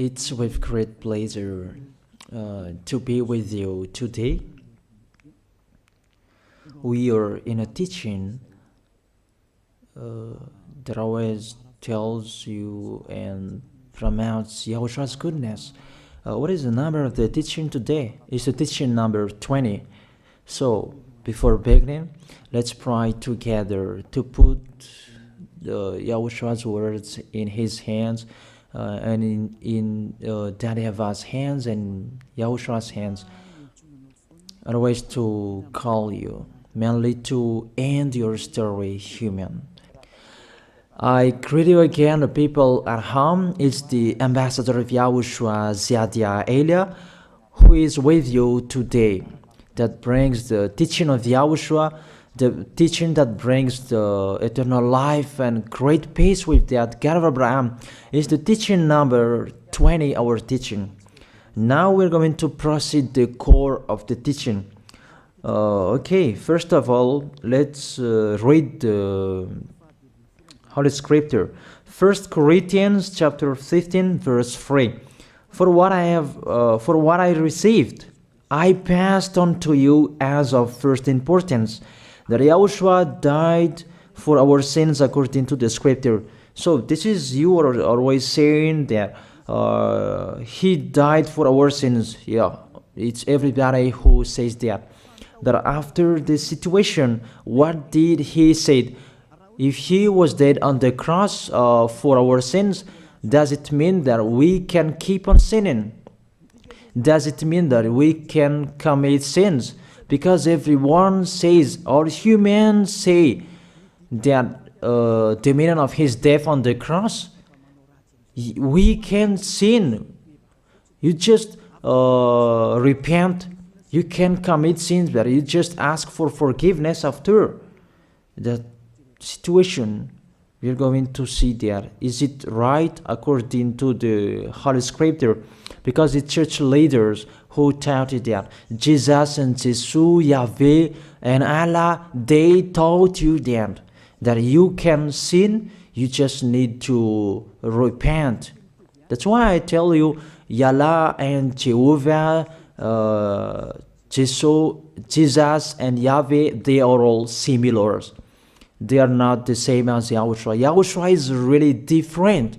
It's with great pleasure to be with you today. We are in a teaching that always tells you and promotes Yahoshua's goodness. What is the number of the teaching today? It's the teaching number 20. So, before beginning, let's pray together to put Yahoshua's words in his hands and in Daddy YAHVAH's hands and Yahoshua's hands. Otherwise, to call you, mainly to end your story human. I greet you again, the people at home. It's the ambassador of Yahushua, Ziadia Elia, who is with you today. That brings the teaching of Yahushua, the teaching that brings the eternal life and great peace with that God of Abraham. Is the teaching number 20, our teaching. Now we're going to proceed the core of the teaching. Okay, first of all, let's read the Holy Scripture. 1 Corinthians chapter 15, verse 3. For what I received, I passed on to you as of first importance, that Yahushua died for our sins according to the Scripture. So this is, you are always saying that he died for our sins. Yeah, it's everybody who says that. That after the situation, what did he say? If he was dead on the cross for our sins, does it mean that we can keep on sinning? Does it mean that we can commit sins? Because everyone says, or humans say, that the meaning of his death on the cross, we can sin. You just repent. You can commit sins, but you just ask for forgiveness after that situation. We're going to see there. Is it right according to the Holy Scripture? Because the church leaders who taught it that Jesus and Jesus, Yahweh and Allah, they taught you that you can sin, you just need to repent. That's why I tell you, Yahlah and Jehovah, Jesus and Yahweh, they are all similar. They are not the same as Yahushua. Yahushua is really different.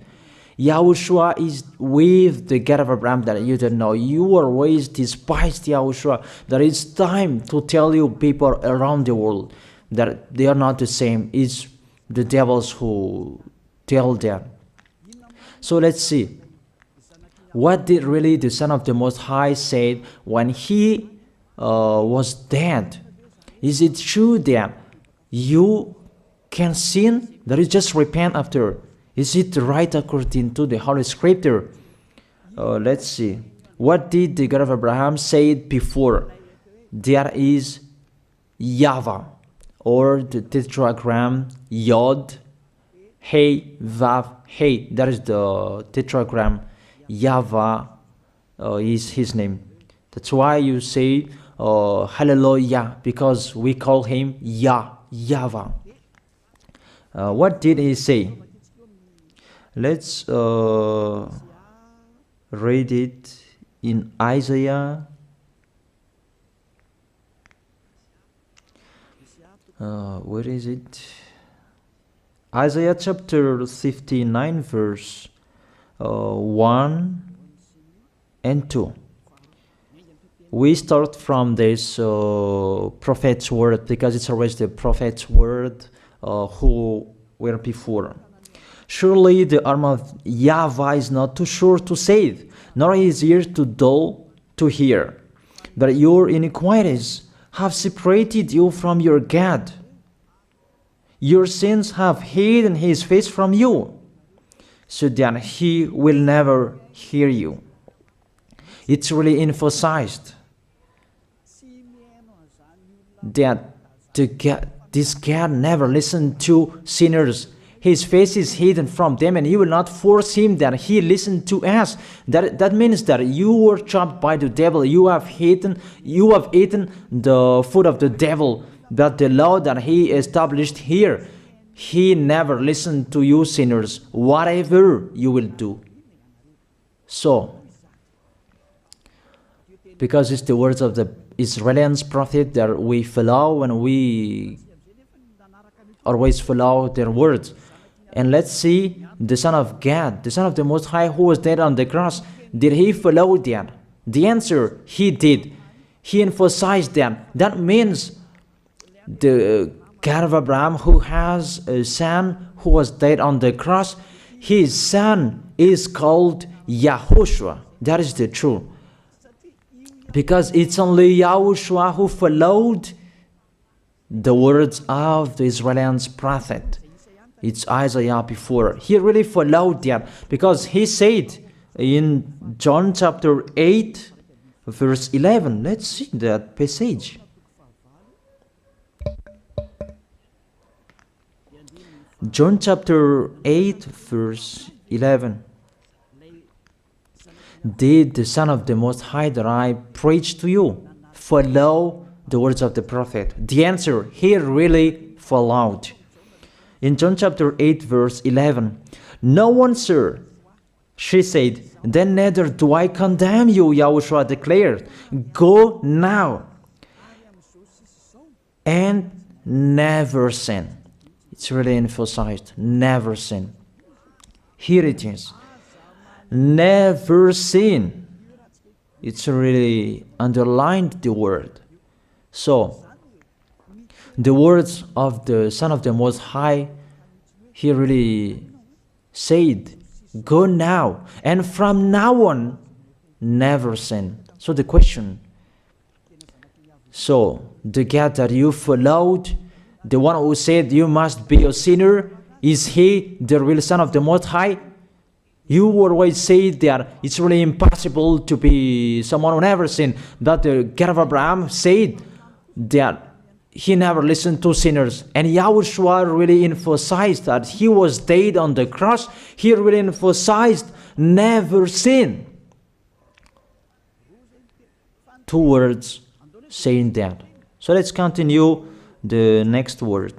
Yahushua is with the God of Abraham that you don't know. You always despised Yahushua. That it's time to tell you people around the world that they are not the same. It's the devils who tell them. So let's see. What did really the Son of the Most High say when he was dead? Is it true that you can sin? That is just repent after. Is it right according to the Holy Scripture? Let's see. What did the God of Abraham say before? There is YAHVAH, or the tetragram Yod, Hey, Vav, Hey. That is the tetragram. YAHVAH is his name. That's why you say Hallelujah, because we call him YAHVAH. What did he say? Let's read it in Isaiah. Where is it? Isaiah chapter 59, verse 1 and 2. We start from this prophet's word, because it's always the prophet's word who were before. Surely the arm of YAHVAH is not too short to save, nor his ear too dull to hear. But your iniquities have separated you from your God. Your sins have hidden his face from you, so that he will never hear you. It's really emphasized that this God never listened to sinners. His face is hidden from them, and he will not force him that he listen to us. That means that you were trapped by the devil. You have eaten the food of the devil. But the law that he established here, he never listened to you sinners, whatever you will do. So, because it's the words of the Israeli prophet that we follow, and we always follow their words. And let's see the Son of God, the Son of the Most High, who was dead on the cross. Did he follow that? The answer, he did. He emphasized that. That means the God of Abraham, who has a son who was dead on the cross, his son is called YAHOSHUAH. That is the truth. Because it's only YAHOSHUAH who followed the words of the Israeli prophet. It's Isaiah before. He really followed that, because he said in John chapter 8, verse 11. Let's see that passage. John chapter 8, verse 11. Did the Son of the Most High that I preach to you follow the words of the prophet? The answer, he really followed. In John chapter 8, verse 11, "No one, sir," she said, "then neither do I condemn you," Yahushua declared. "Go now and never sin." It's really emphasized, never sin. Here it is. Never sin. It's really underlined the word. So, the words of the Son of the Most High, he really said, go now, and from now on, never sin. So the question, so the God that you followed, the one who said you must be a sinner, is he the real Son of the Most High? You always say that it's really impossible to be someone who never sinned. That the God of Abraham said that he never listened to sinners. And Yahushua really emphasized that he was dead on the cross. He really emphasized never sin. Two words saying that. So let's continue the next word.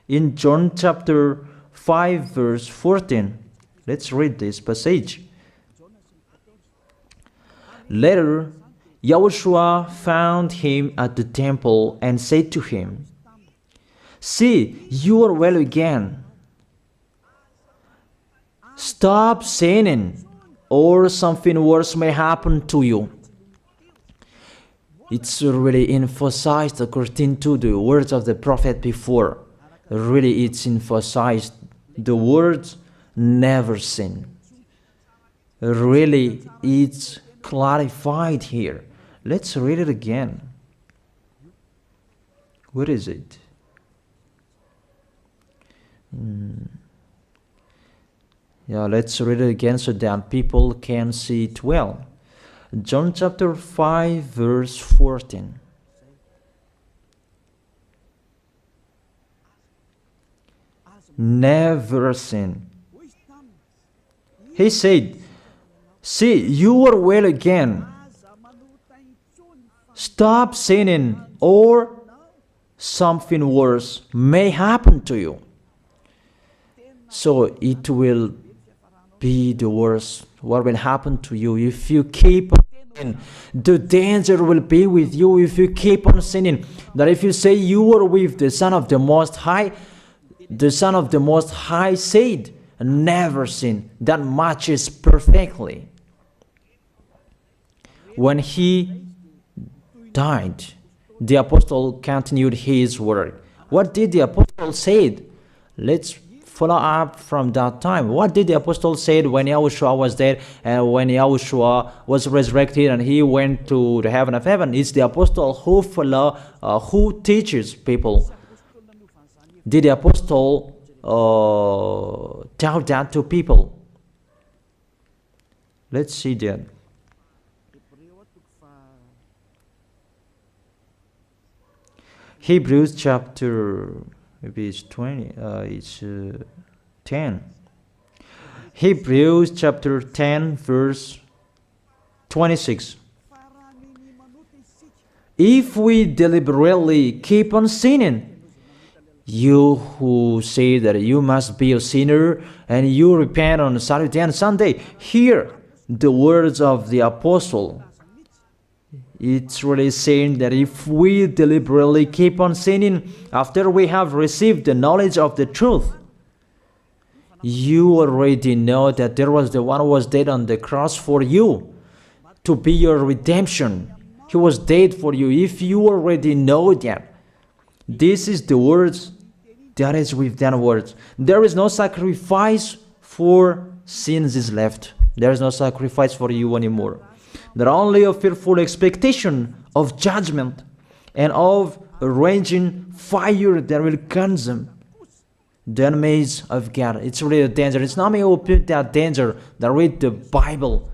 In John chapter 5, verse 14. Let's read this passage. Later, Yahushua found him at the temple and said to him, "See, you are well again. Stop sinning, or something worse may happen to you." It's really emphasized according to the words of the prophet before. Really, it's emphasized the words never sin. Really, it's clarified here. Let's read it again. Where is it? Yeah, let's read it again so that people can see it well. John chapter 5, verse 14. Never sin. He said, "See, you are well again. Stop sinning, or something worse may happen to you." So it will be the worst. What will happen to you if you keep on sinning? The danger will be with you if you keep on sinning. That if you say you are with the Son of the Most High, the Son of the Most High said, never sin. That matches perfectly. When he died, the apostle continued his work. What did the apostle say? Let's follow up from that time. What did the apostle say when Yahushua was dead and when Yahushua was resurrected and he went to the heaven of heaven? It's the apostle who teaches people. Did the apostle tell that to people? Let's see that. Hebrews chapter, maybe it's 20, it's 10. Hebrews chapter 10, verse 26. If we deliberately keep on sinning, you who say that you must be a sinner and you repent on Saturday and Sunday, here the words of the apostle. It's really saying that if we deliberately keep on sinning after we have received the knowledge of the truth, you already know that there was the one who was dead on the cross for you to be your redemption. He was dead for you. If you already know that, this is the words that is with that words. There is no sacrifice for sins is left. There is no sacrifice for you anymore. There are only a fearful expectation of judgment and of a raging fire that will consume the enemies of God. It's really a danger. It's not me who put that danger that read the Bible.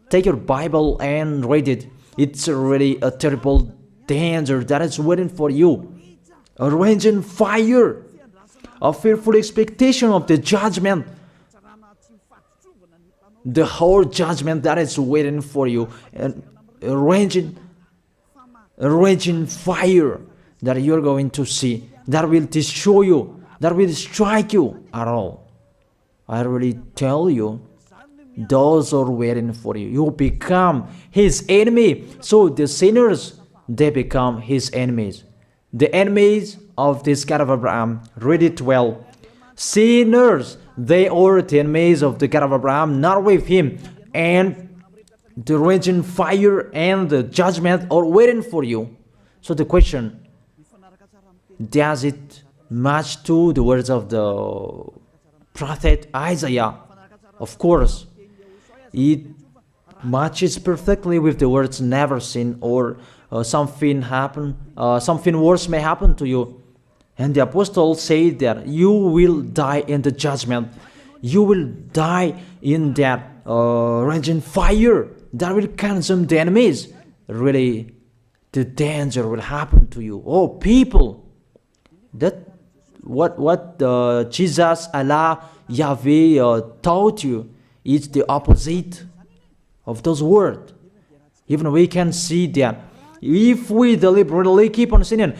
Take your Bible and read it. It's really a terrible danger that is waiting for you. A raging fire, a fearful expectation of the judgment. The whole judgment that is waiting for you, and a raging fire that you're going to see, that will destroy you, that will strike you at all. I really tell you, those are waiting for you. You become his enemy. So the sinners, they become his enemies. The enemies of this God of Abraham. Read it well. Sinners, they are the enemies of the God of Abraham, not with him. And the raging fire and the judgment are waiting for you. So the question, does it match to the words of the prophet Isaiah? Of course, it matches perfectly with the words never sin, or something worse may happen to you. And the apostle said that you will die in the judgment. You will die in that raging fire that will consume the enemies. Really, the danger will happen to you. Oh, people, that what Jesus, Allah, Yahweh taught you is the opposite of those words. Even we can see that. If we deliberately keep on sinning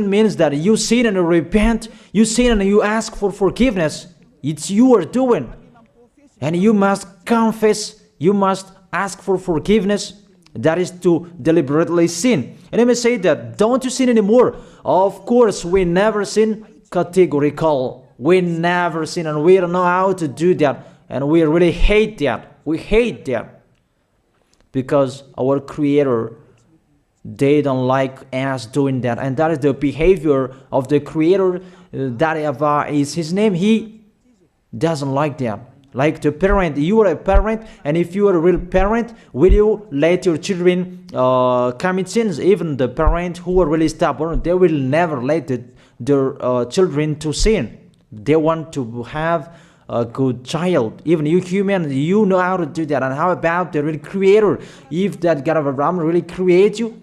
means that you sin and you repent, you sin and you ask for forgiveness. It's you are doing. And you must confess, you must ask for forgiveness. That is to deliberately sin. And let me say that, don't you sin anymore? Of course, we never sin categorical. We never sin, and we don't know how to do that. And we really hate that. We hate that. Because our Creator, they don't like us doing that. And that is the behavior of the Creator. That YAHVAH is his name. He doesn't like that. Like the parent, you are a parent, and if you are a real parent, will you let your children commit sins? Even the parent who are really stubborn, they will never let their children to sin. They want to have a good child. Even you human, you know how to do that. And how about the real Creator? If that God of Abraham really creates you,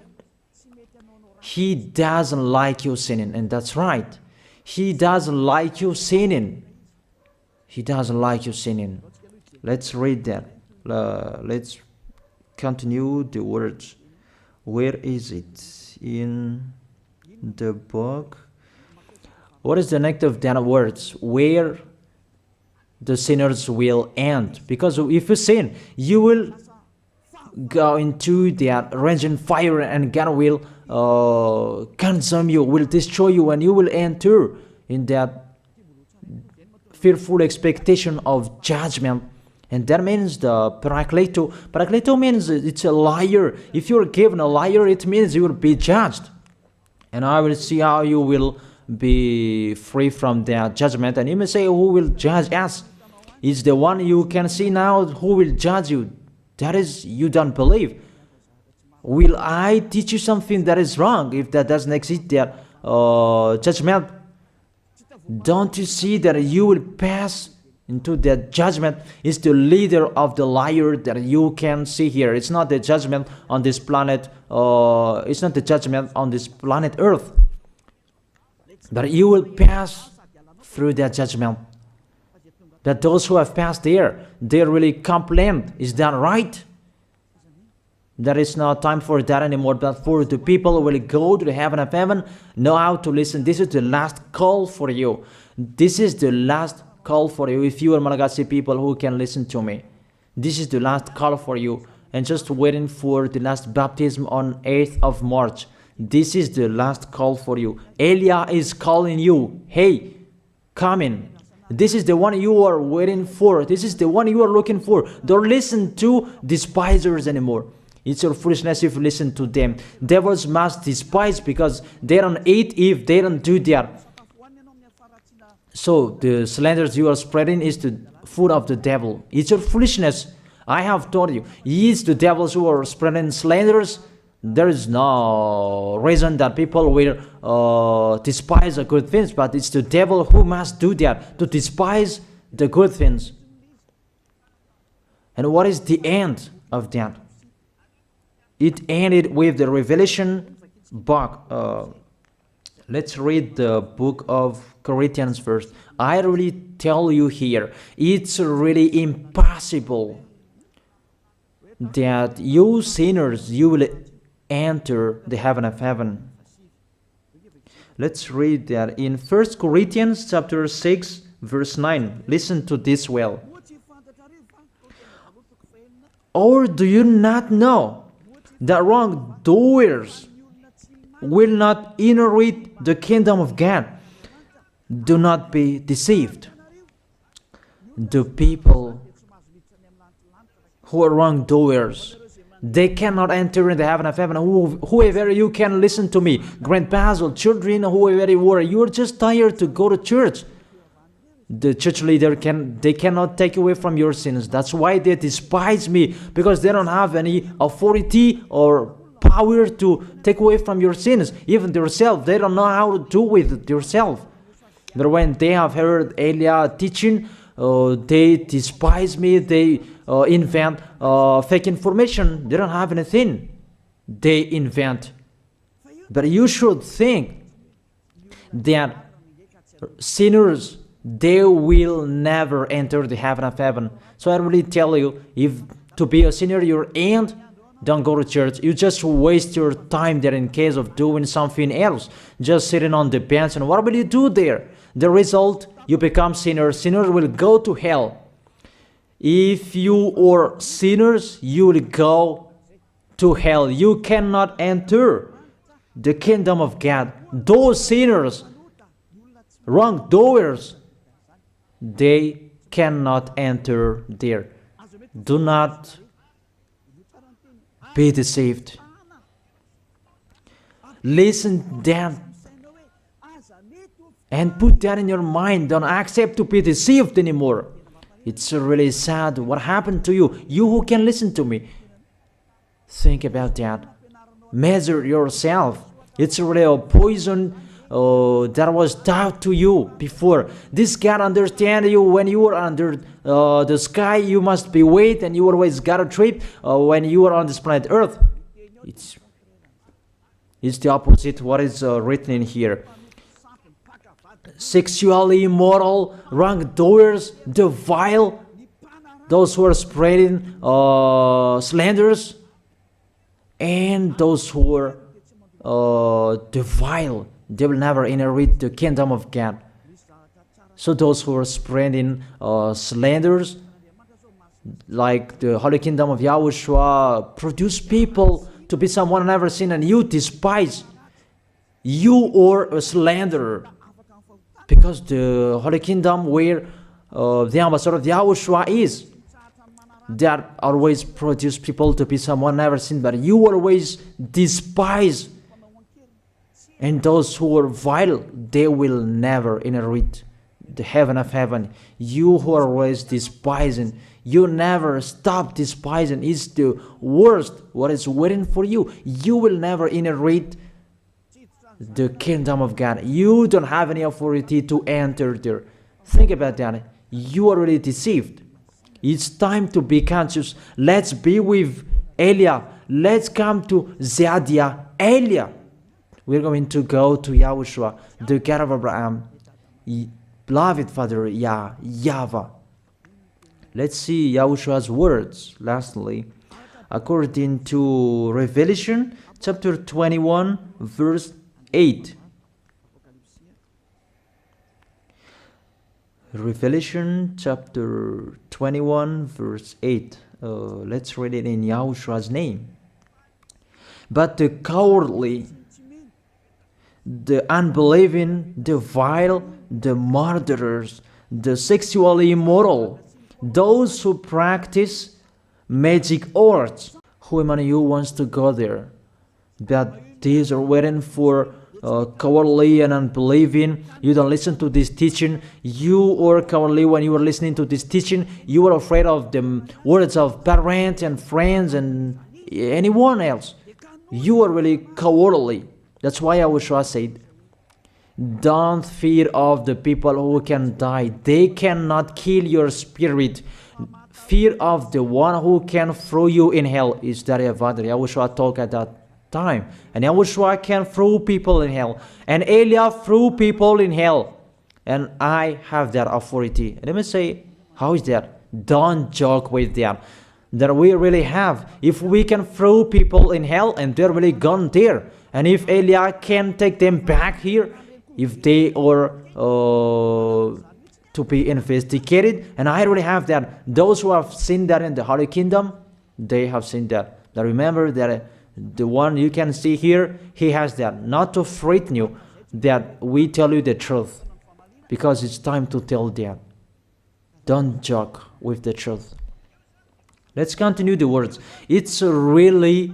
he doesn't like you sinning. And that's right. He doesn't like you sinning. He doesn't like you sinning. Let's read that. Let's continue the words. Where is it? In the book. What is the next of that words? Where the sinners will end. Because if you sin, you will go into that raging fire, and God will consume you, will destroy you, and you will enter in that fearful expectation of judgment. And that means the parakleto. Parakleto means it's a liar. If you're given a liar, it means you will be judged. And I will see how you will be free from that judgment. And you may say, who will judge us? It's the one you can see now who will judge you. That is, you don't believe. Will I teach you something that is wrong if that doesn't exist, that judgment? Don't you see that you will pass into that judgment? Is the leader of the liar that you can see here. It's not the judgment on this planet. It's not the judgment on this planet Earth. But you will pass through that judgment. That those who have passed there, they really complain. Is that right? There is no time for that anymore. But for the people who will go to the heaven of heaven, know how to listen. This is the last call for you. This is the last call for you. If you are Malagasy people who can listen to me, This is the last call for you. And just waiting for the last baptism on 8th of March. This is the last call for you. Elia is calling you. Hey, come in. This is the one you are waiting for. This is the one you are looking for. Don't listen to despisers anymore. It's your foolishness if you listen to them. Devils must despise because they don't eat if they don't do that. So the slanders you are spreading is the food of the devil. It's your foolishness. I have told you. It's the devils who are spreading slanders. There is no reason that people will despise the good things, but it's the devil who must do that, to despise the good things. And what is the end of that? It ended with the Revelation book. Let's read the book of Corinthians first. I really tell you here, it's really impossible that you sinners, you will enter the heaven of heaven. Let's read that in 1 Corinthians chapter 6 verse 9. Listen to this well. Or do you not know that wrongdoers will not inherit the kingdom of God? Do not be deceived. The people who are wrongdoers, they cannot enter in the heaven of heaven. Whoever you can listen to me, grandpas or children, whoever you are, you are just tired to go to church. The church leader they cannot take away from your sins. That's why they despise me, because they don't have any authority or power to take away from your sins. Even themselves, they don't know how to do with themselves. But when they have heard Elia teaching, they despise me. They invent fake information. They don't have anything. They invent. But you should think that sinners, they will never enter the heaven of heaven. So I really tell you, if to be a sinner you're in, don't go to church. You just waste your time there in case of doing something else. Just sitting on the bench, and what will you do there? The result, you become sinners. Sinners will go to hell. If you are sinners, you will go to hell. You cannot enter the kingdom of God. Those sinners, wrongdoers, they cannot enter there. Do not be deceived. Listen then and put that in your mind. Don't accept to be deceived anymore. It's really sad what happened to you. You who can listen to me, think about that. Measure yourself. It's really a poison that was taught to you before. This God understands you when you are under the sky. You must be wait, and you always got a trip when you are on this planet Earth. It's the opposite what is written in here. Sexually immoral, wrongdoers, the vile, those who are spreading slanders, and those who are the vile, they will never inherit the kingdom of God. So those who are spreading slanders, like the Holy Kingdom of YAHOSHUAH, produce people to be someone never seen, and you despise. You are a slanderer. Because the Holy Kingdom where the ambassador of YAHOSHUAH is, that always produce people to be someone never seen, but you always despise. And those who are vile, they will never inherit the heaven of heaven. You who are always despising, you never stop despising. It's the worst what is waiting for you. You will never inherit the kingdom of God. You don't have any authority to enter there. Think about that. You are already deceived. It's time to be conscious. Let's be with Elia. Let's come to Zadiah. Elia. We're going to go to YAHOSHUAH, the God of Abraham, beloved Father YAHVAH. Let's see YAHOSHUAH's words. Lastly, according to Revelation chapter 21, verse 8. Revelation chapter 21 verse 8. Let's read it in Yahoshua's name. But the cowardly, the unbelieving, the vile, the murderers, the sexually immoral, those who practice magic arts. Who among you wants to go there? But these are waiting for cowardly and unbelieving. You don't listen to this teaching. You are cowardly when you are listening to this teaching. You are afraid of the words of parents and friends and anyone else. You are really cowardly. That's why YAHOSHUAH said, don't fear of the people who can die. They cannot kill your spirit. Fear of the one who can throw you in hell. Is that YAHVAH? YAHOSHUAH talked at that time. And YAHOSHUAH can throw people in hell. And Elijah threw people in hell. And I have that authority. Let me say, how is that? Don't joke with that. That we really have. If we can throw people in hell and they're really gone there. And if Elijah can take them back here, if they are to be investigated, and I really have that. Those who have seen that in the Holy Kingdom, they have seen that. Now remember that the one you can see here, he has that. Not to frighten you, that we tell you the truth, because it's time to tell that. Don't joke with the truth. Let's continue the words. It's really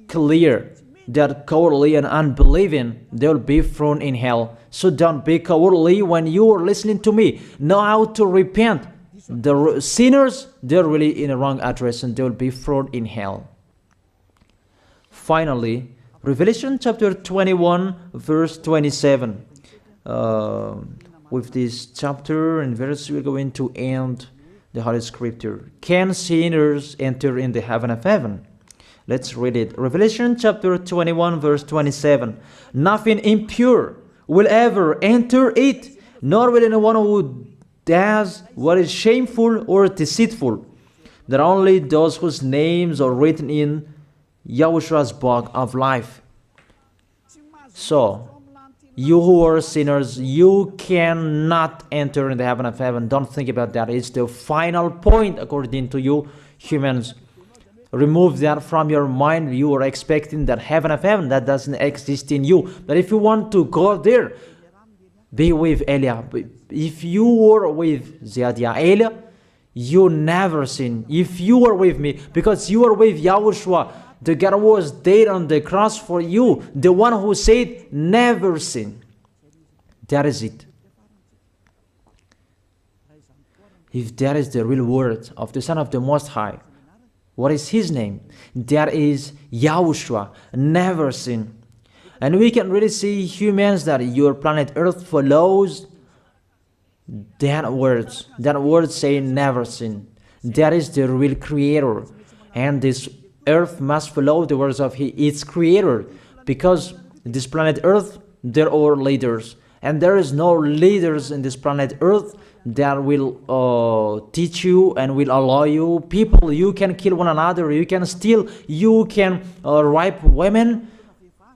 clear that cowardly and unbelieving, they'll be thrown in hell. So don't be cowardly when you are listening to me. Know how to repent. The sinners, they're really in the wrong address and they'll be thrown in hell. Finally, Revelation chapter 21, verse 27. With this chapter and verse, we're going to end the Holy Scripture. Can sinners enter in the heaven of heaven? Let's read it. Revelation chapter 21, verse 27. Nothing impure will ever enter it, nor will anyone who does what is shameful or deceitful. That only those whose names are written in YAHOSHUAH's book of life. So, you who are sinners, you cannot enter in the heaven of heaven. Don't think about that. It's the final point according to you humans. Remove that from your mind. You are expecting that heaven of heaven that doesn't exist in you. But if you want to go there, be with Elia. If you were with Elia, you never sin. If you are with me, because you are with YAHOSHUAH, the God was dead on the cross for you, the one who said never sin. That is it. If that is the real word of the Son of the Most High, what is his name? That is YAHOSHUAH, never sin. And we can really see humans that your planet Earth follows that words. That word saying never sin. That is the real creator. And this Earth must follow the words of its creator. Because this planet Earth, there are leaders. And there is no leaders in this planet Earth that will teach you and will allow you. People, you can kill one another, you can steal, you can rape women,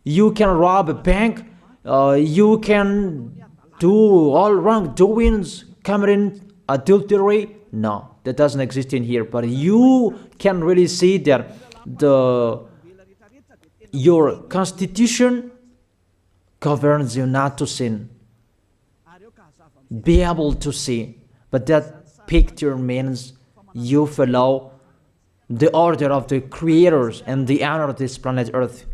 you can rob a bank, you can do all wrongdoings, committing adultery. No, that doesn't exist in here. But you can really see that your constitution governs you not to sin. Be able to see. But that picture means you follow the order of the creators and the honor of this planet Earth.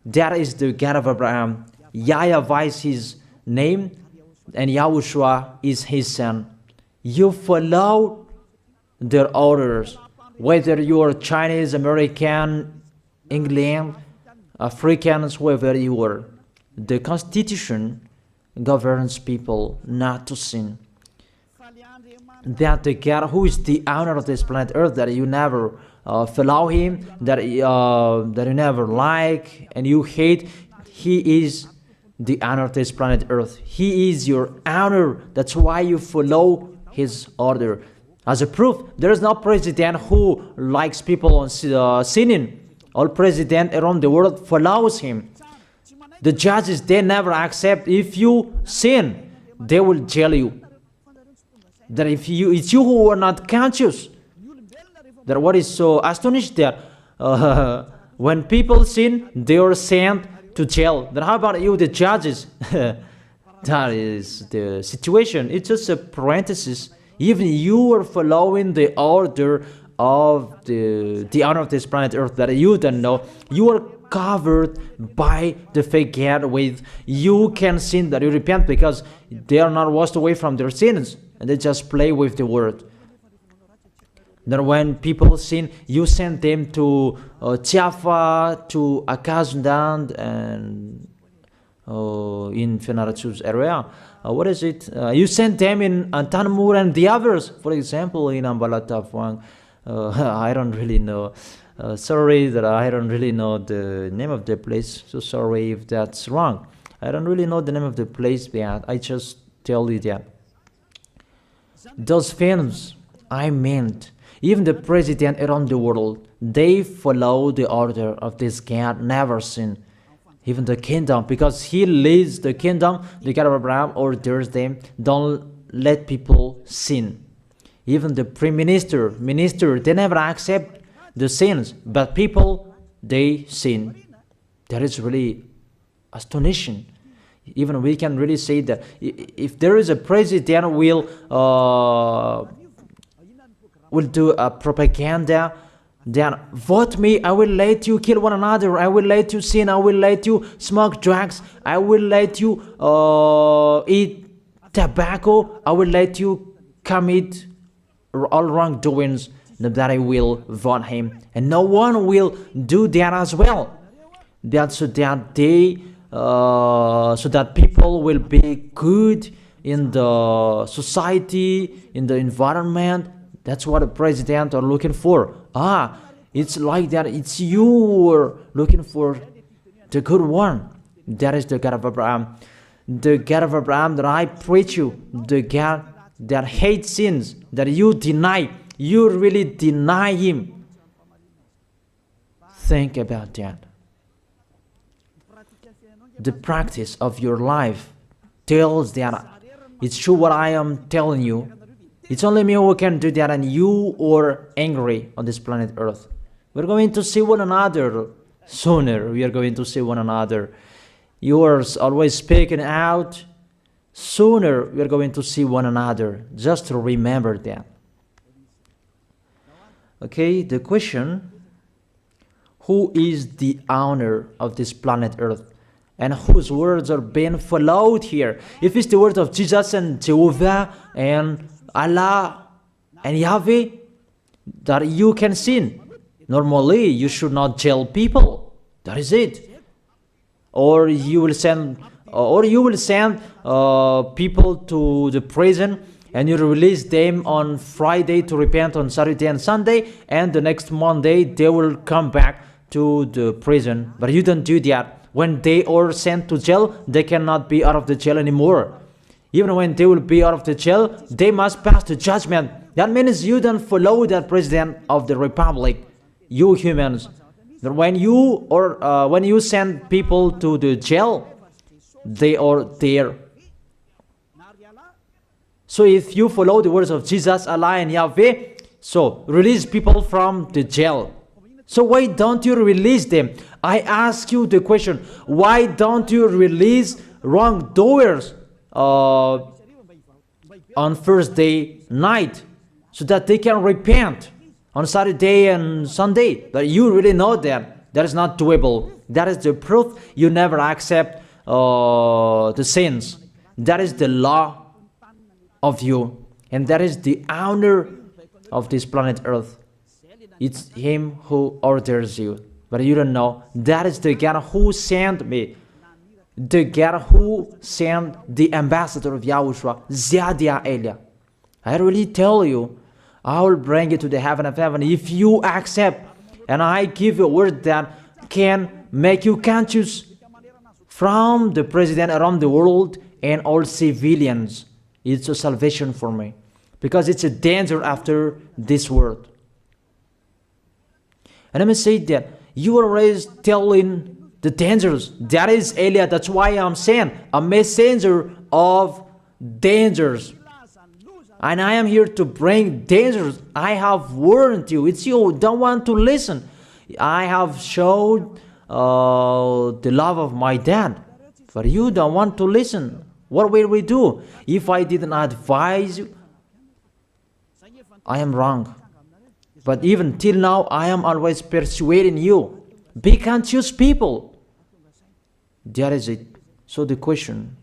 That is the God of Abraham. YAHVAH is his name and YAHOSHUAH is his son. You follow their orders. Whether you are Chinese, American, England, Africans, whoever you are. The Constitution governs people not to sin. That the God who is the owner of this planet Earth, that you never follow him, that you never like and you hate, he is the owner of this planet Earth. He is your owner. That's why you follow his order. As a proof, there is no president who likes people on sinning. All president around the world follows him. The judges, they never accept. If you sin, they will jail you. That if it's you who are not conscious, That what is so astonished that when people sin, they are sent to jail. Then how about you, the judges? That is the situation. It's just a parenthesis. Even you are following the order of the honor of this planet Earth that you don't know. You are covered by the fake God with you can sin that you repent because they are not washed away from their sins and they just play with the word. Then when people sin, you send them to YAHVAH, to Akazundand, and in Fenarachu's area. What is it? You send them in Tanmur and the others. For example, in Ambalatafwang. I don't really know. Sorry that I don't really know the name of the place. So sorry if that's wrong. I don't really know the name of the place, but I just tell you that. Those films, I meant, even the president around the world, they follow the order of this God, never sin. Even the kingdom, because he leads the kingdom, the God of Abraham orders them, don't let people sin. Even the prime minister, they never accept the sins, but people, they sin. That is really astonishing. Even we can really say that if there is a president will do a propaganda, then vote me, I will let you kill one another, I will let you sin, I will let you smoke drugs, I will let you eat tobacco, I will let you commit all wrongdoings, that I will vote him. And no one will do that as well. That's so that they so that people will be good in the society, in the environment. That's what the president are looking for. It's like that. It's you who are looking for the good one. That is the God of Abraham. The God of Abraham that I preach you. The God that hates sins, that you deny. You really deny him. Think about that. The practice of your life tells that it's true what I am telling you. It's only me who can do that, and you are angry on this planet Earth. We're going to see one another sooner. We are going to see one another. You are always speaking out. Sooner we are going to see one another. Just to remember that. Okay, the question, who is the owner of this planet Earth? And whose words are being followed here? If it's the word of Jesus and Jehovah and Allah and Yahweh, that you can sin. Normally, you should not jail people. That is it. Or you will send people to the prison, and you release them on Friday to repent on Saturday and Sunday, and the next Monday they will come back to the prison. But you don't do that. When they are sent to jail, they cannot be out of the jail anymore. Even when they will be out of the jail, they must pass the judgment. That means you don't follow that president of the republic, you humans. When you send people to the jail, they are there. So if you follow the words of Jesus, Allah and Yahweh, so release people from the jail. So why don't you release them? I ask you the question, why don't you release wrongdoers on Thursday night so that they can repent on Saturday and Sunday? But you really know that that is not doable. That is the proof you never accept the sins. That is the law of you, and that is the owner of this planet Earth. It's him who orders you, but you don't know. That is the God who sent me, the God who sent the ambassador of Yahushua, Ziadia Elia. I really tell you, I will bring you to the heaven of heaven if you accept, and I give you a word that can make you conscious from the president around the world and all civilians. It's a salvation for me, because it's a danger after this world. And let me say that you are always telling the dangers. That is Elia. That's why I'm saying a messenger of dangers. And I am here to bring dangers. I have warned you. It's you who don't want to listen. I have showed the love of my dad. But you don't want to listen. What will we do? If I didn't advise you, I am wrong. But even till now, I am always persuading you. Be conscious people. That is it. So the question,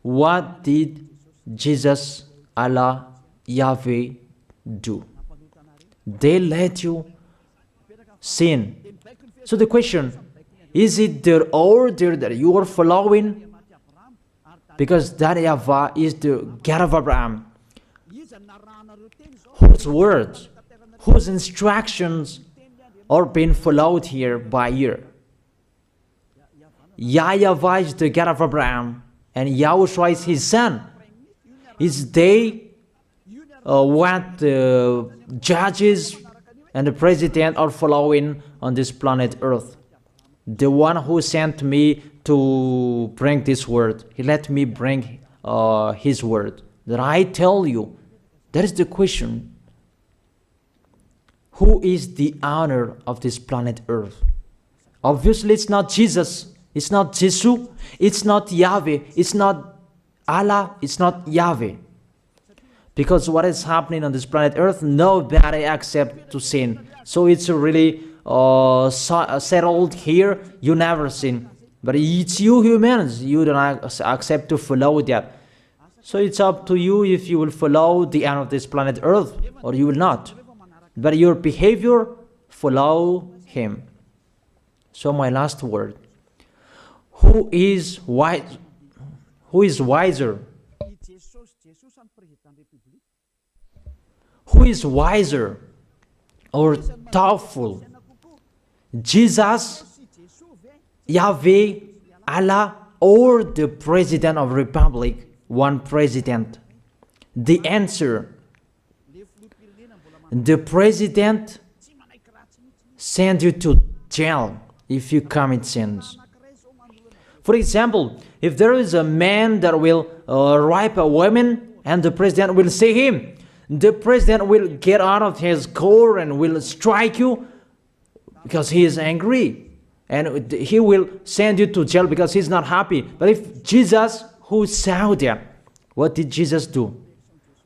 what did Jesus, Allah, Yahweh do? They let you sin. So the question, is it their order that you are following? Because that YAHVAH is the God of Abraham, whose words, whose instructions are being followed here by year. YAHVAH is the God of Abraham, and YAHOSHUAH is his son. Is they what the judges and the president are following on this planet Earth? The one who sent me to bring this word, he let me bring his word. That I tell you, that is the question. Who is the owner of this planet Earth? Obviously, it's not Jesus. It's not Jesus. It's not Yahweh. It's not Allah. It's not Yahweh. Because what is happening on this planet Earth, nobody accepts to sin. So it's really settled here. You never sin. But it's you humans. You don't accept to follow that. So it's up to you if you will follow the end of this planet Earth or you will not. But your behavior, follow him. So my last word. Who is wise? Who is wiser? Who is wiser or doubtful? Jesus, Yahweh, Allah, or the President of the Republic? One president. The answer. The president sends you to jail if you commit sins. For example, if there is a man that will rape a woman and the president will see him, the president will get out of his car and will strike you because he is angry. And he will send you to jail because he's not happy. But if Jesus, who saw that, what did Jesus do?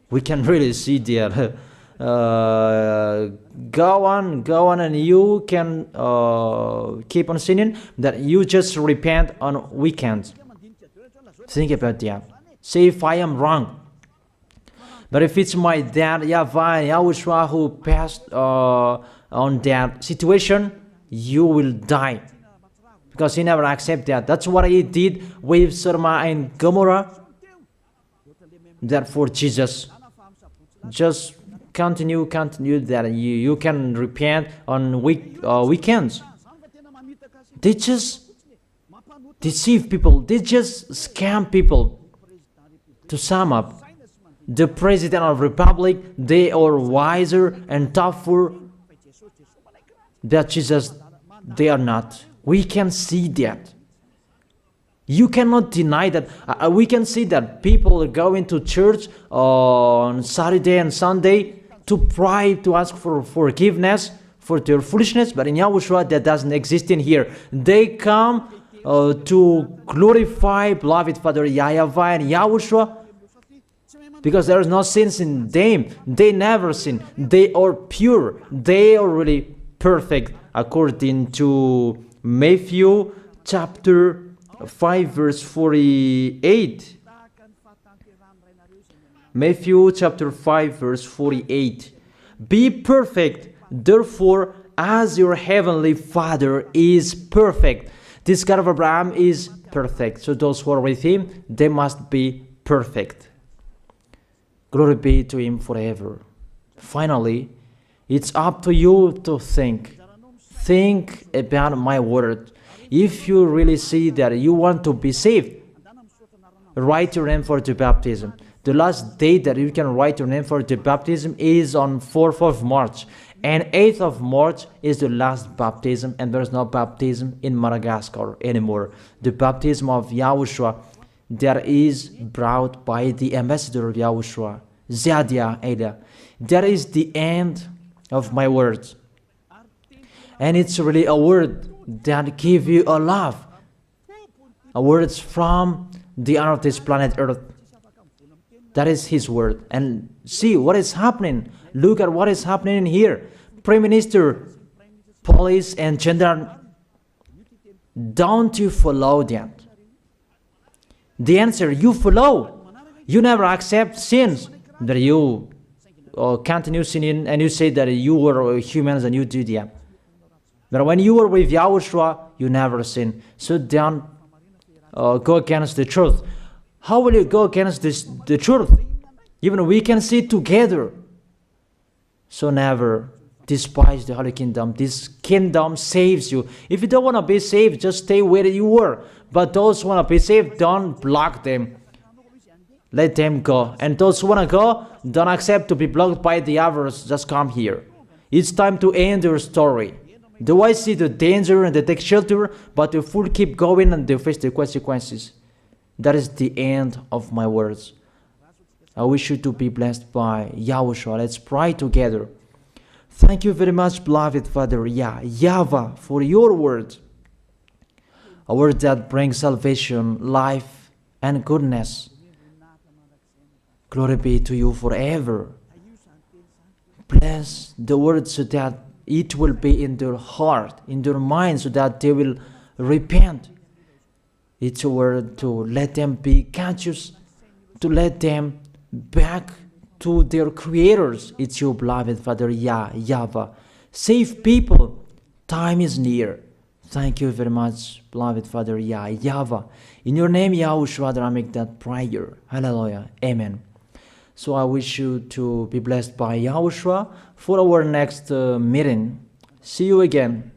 We can really see that. Go on, and you can keep on sinning, that you just repent on weekends. Think about that. See if I am wrong. But if it's my dad, YAHVAH and YAHOSHUAH, who passed on that situation, you will die. Because he never accepted that. That's what he did with Sodom and Gomorrah. Therefore, Jesus, just continue that you can repent on weekends. They just deceive people. They just scam people. To sum up, the President of the Republic, they are wiser and tougher than Jesus. They are not. We can see that. You cannot deny that. We can see that people are going to church on Saturday and Sunday to pray, to ask for forgiveness for their foolishness. But in YAHOSHUAH, that doesn't exist in here. They come to glorify beloved Father YAHVAH and YAHOSHUAH because there is no sins in them. They never sin. They are pure. They are really perfect according to Matthew chapter 5 verse 48. Matthew chapter 5 verse 48. Be perfect, therefore, as your heavenly Father is perfect. This God of Abraham is perfect. So those who are with him, they must be perfect. Glory be to him forever. Finally, it's up to you to think. Think about my word. If you really see that you want to be saved, write your name for the baptism. The last date that you can write your name for the baptism is on 4th of March. And 8th of March is the last baptism, and there is no baptism in Madagascar anymore. The baptism of YAHOSHUAH that is brought by the ambassador of YAHOSHUAH. Zadia Ada. That is the end of my words. And it's really a word that give you a love. A word from the honor of this planet Earth. That is his word. And see what is happening. Look at what is happening here. Prime Minister, police and gendarme, don't you follow that? The answer, you follow. You never accept sins. That you continue sinning and you say that you were humans and you do that. But when you were with Yahushua, you never sin. So don't go against the truth. How will you go against the truth? Even we can sit together. So never despise the Holy Kingdom. This kingdom saves you. If you don't want to be saved, just stay where you were. But those who want to be saved, don't block them. Let them go. And those who want to go, don't accept to be blocked by the others. Just come here. It's time to end your story. Do I see the danger and they take shelter, but the fool keep going and they face the consequences? That is the end of my words. I wish you to be blessed by Yahushua. Let's pray together. Thank you very much, beloved Father YAHVAH, for your word. A word that brings salvation, life, and goodness. Glory be to you forever. Bless the word so that it will be in their heart, in their mind, so that they will repent. It's a word to let them be conscious, to let them back to their creators. It's your beloved Father YAHVAH. Save people. Time is near. Thank you very much, beloved Father YAHVAH. In your name, Yahushua, that I make that prayer. Hallelujah. Amen. So I wish you to be blessed by Yahushua for our next meeting. See you again.